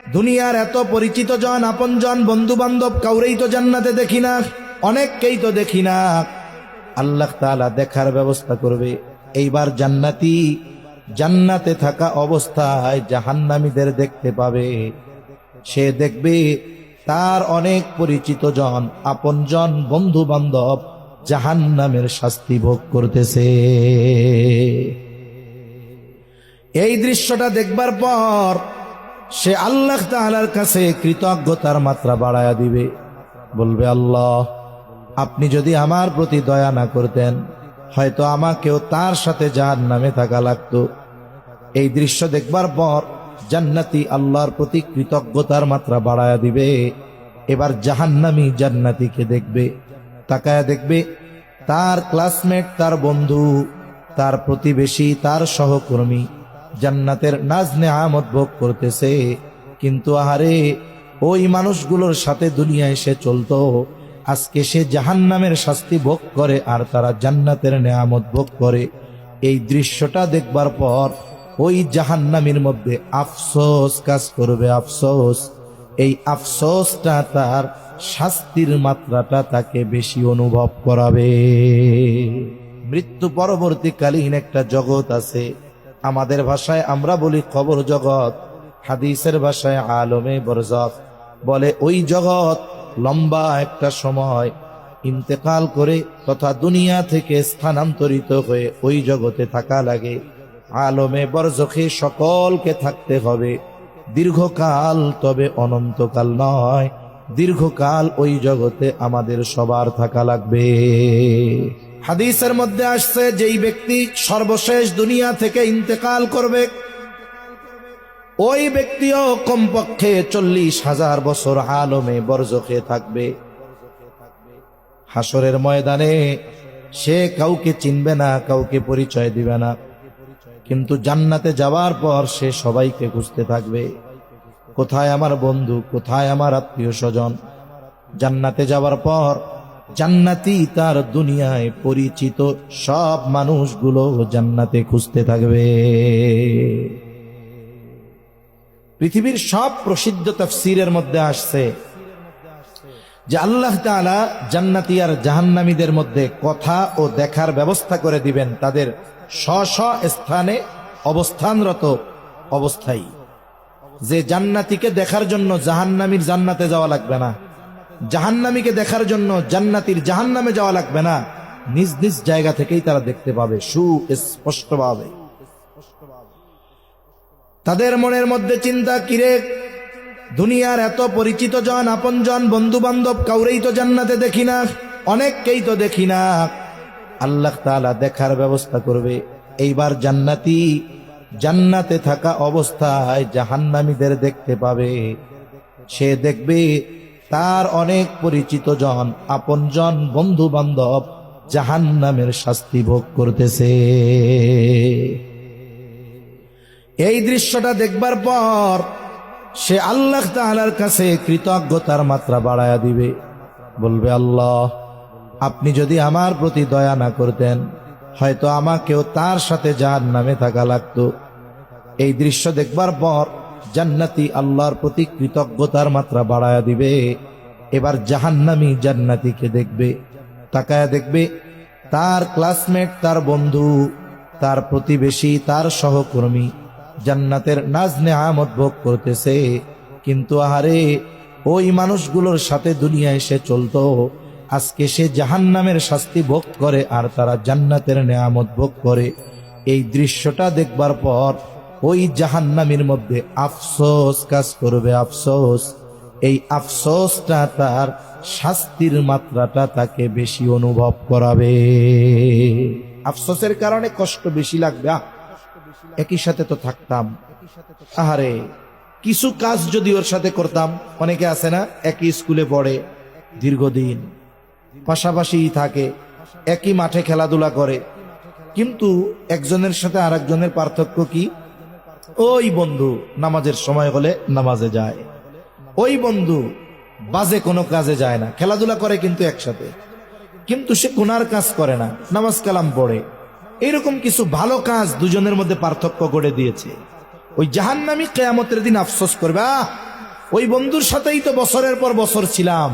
দুনিয়ার এত পরিচিত জন, আপন জন, বন্ধু বান্ধব কাউরেই তো জান্নাতে দেখি না, অনেককেই তো দেখি না। আল্লাহ তাআলা দেখার ব্যবস্থা করবে। এইবার জান্নাতি জান্নাতে থাকা অবস্থায় জাহান্নামীদের দেখতে পাবে। সে দেখবে তার অনেক পরিচিত জন, আপন জন, বন্ধু বান্ধব জাহান্নামের শাস্তি ভোগ করতেছে। এই দৃশ্যটা দেখবার পর সে আল্লাহ তাআলার কাছে কৃতজ্ঞতার মাত্রা বাড়ায়া দিবে, বলবে, আল্লাহ, আপনি যদি আমার প্রতি দয়া না করতেন হয়তো আমাকেও তার সাথে জাহান্নামে থাকা লাগতো। এই দৃশ্য দেখবার পর জান্নাতি আল্লাহর প্রতি কৃতজ্ঞতার মাত্রা বাড়ায়া দিবে। এবার জাহান্নামী জান্নাতীকে দেখবে, তাকায়া দেখবে তার ক্লাসমেট, তার বন্ধু, তার প্রতিবেশী, তার সহকর্মী জান্নাতের নাজ নেয়ামত ভোগ করতেছে। কিন্তু আহারে, ওই মানুষগুলোর সাথে দুনিয়ায় সে চলতো, আজকে সে জাহান্নামের শাস্তি ভোগ করে আর তারা জান্নাতের নেয়ামত ভোগ করে। এই দৃশ্যটা দেখবার পর ওই জাহান্নামীর মধ্যে আফসোস কাজ করবে, আফসোস। এই আফসোসটা তার শাস্তির মাত্রাটা তাকে বেশি অনুভব করাবে। মৃত্যু পরবর্তীকালীন একটা জগৎ আছে, আমাদের ভাষায় আমরা বলি কবর জগৎ, হাদিসের ভাষায় আলমে বরজাখ বলে। ওই জগৎ লম্বা একটা সময় ইন্তেকাল করে তথা দুনিয়া থেকে স্থানান্তরিত হয়ে ওই জগতে থাকা লাগে। আলমে বরজখে সকলকে থাকতে হবে দীর্ঘকাল, তবে অনন্তকাল নয়, দীর্ঘকাল ওই জগতে আমাদের সবার থাকা লাগবে। হাদিসের মধ্যে আসছে, যেই ব্যক্তি সর্বশেষ দুনিয়া থেকে ইন্তেকাল করবে ওই ব্যক্তিও কমপক্ষে 40,000 বছর আলমে বরজখে থাকবে। হাসরের ময়দানে সে কাউকে চিনবে না, কাউকে পরিচয় দিবে না, কিন্তু জান্নাতে যাওয়ার পর সে সবাইকে খুঁজতে থাকবে, কোথায় আমার বন্ধু, কোথায় আমার আত্মীয় স্বজন। জান্নাতে যাওয়ার পর জান্নাতি তার দুনিয়ায় পরিচিত সব মানুষগুলো জান্নাতে খুঁজতে থাকবে। পৃথিবীর সব প্রসিদ্ধ তাফসীরের মধ্যে আসছে যে আল্লাহ তাআলা জান্নাতি আর জাহান্নামীদের মধ্যে কথা ও দেখার ব্যবস্থা করে দিবেন তাদের স্ব স্থানে অবস্থানরত অবস্থায়। যে জান্নাতীকে দেখার জন্য জাহান্নামীর জান্নাতে যাওয়া লাগবে না, জাহান্নামীকে দেখার জন্য জান্নাতীর জাহান্নামে যাওয়া লাগবে না, নিজ নিজ জায়গা থেকেই তারা দেখতে পাবে সুস্পষ্টভাবে। তাদের মনের মধ্যে চিন্তা, কিরে, দুনিয়ার এত পরিচিত জন, আপন জন, বন্ধু বান্ধব কাউরেই তো জান্নাতে দেখি না, অনেককেই তো দেখি না। আল্লাহ তাআলা দেখার ব্যবস্থা করবে। এইবার জান্নাতি জান্নাতে থাকা অবস্থায় জাহান্নামীদের দেখতে পাবে। সে দেখবে তার অনেক পরিচিত জন, আপন জন, বন্ধু বান্ধব জাহান্নামের শাস্তি ভোগ করতেছে। এই দৃশ্যটা দেখবার পর সে আল্লাহ তাআলার কাছে কৃতজ্ঞতার মাত্রা বাড়ায়া দিবে, বলবে, আল্লাহ, আপনি যদি আমার প্রতি দয়া না করতেন হয়তো আমাকেও তার সাথে জাহান্নামে থাকা লাগতো। এই দৃশ্য দেখবার পর জান্নাতি আল্লাহর প্রতি কৃতজ্ঞতার মাত্রা বাড়ায়া দিবে। এবার জাহান্নামী জান্নাতীকে দেখবে, তাকায়া দেখবে তার ক্লাসমেট, তার বন্ধু, তার প্রতিবেশী, তার সহকর্মী জান্নাতের নাজ নেয়ামত ভোগ করতেছে। কিন্তু আহারে, ওই মানুষগুলোর সাথে দুনিয়ায় সে চলতো, আজকে সে জাহান্নামের শাস্তি ভোগ করে আর তারা জান্নাতের নেয়ামত ভোগ করে। এই দৃশ্যটা দেখবার পর ওই জাহান্নামীর মধ্যে আফসোস কাজ করবে, আফসোস। এই আফসোসটা তার শাস্তির মাত্রাটা তাকে বেশি অনুভব করাবে। আফসোসের কারণে কষ্ট বেশি লাগবে। একই সাথে তো থাকতাম, আহারে, কিছু কাজ যদি ওর সাথে করতাম। অনেকে আছে না, একই স্কুলে পড়ে, দীর্ঘদিন পাশাপাশি থাকে, একই মাঠে খেলাধুলা করে, কিন্তু একজনের সাথে আরেকজনের পার্থক্য কি? ওই বন্ধু নামাজের সময় হলে নামাজে যায়, ওই বন্ধু বাজে কোনো কাজে যায় না, খেলাধুলা করে কিন্তু একসাথে, কিন্তু সে গুনার কাজ করে না, নামাজ কালাম পড়ে। এরকম কিছু ভালো কাজ দুজনের মধ্যে পার্থক্য করে দিয়েছে। ওই জাহান্নামী কিয়ামতের দিন আফসোস করবে, ওই বন্ধুর সাথেই তো বছরের পর বছর ছিলাম।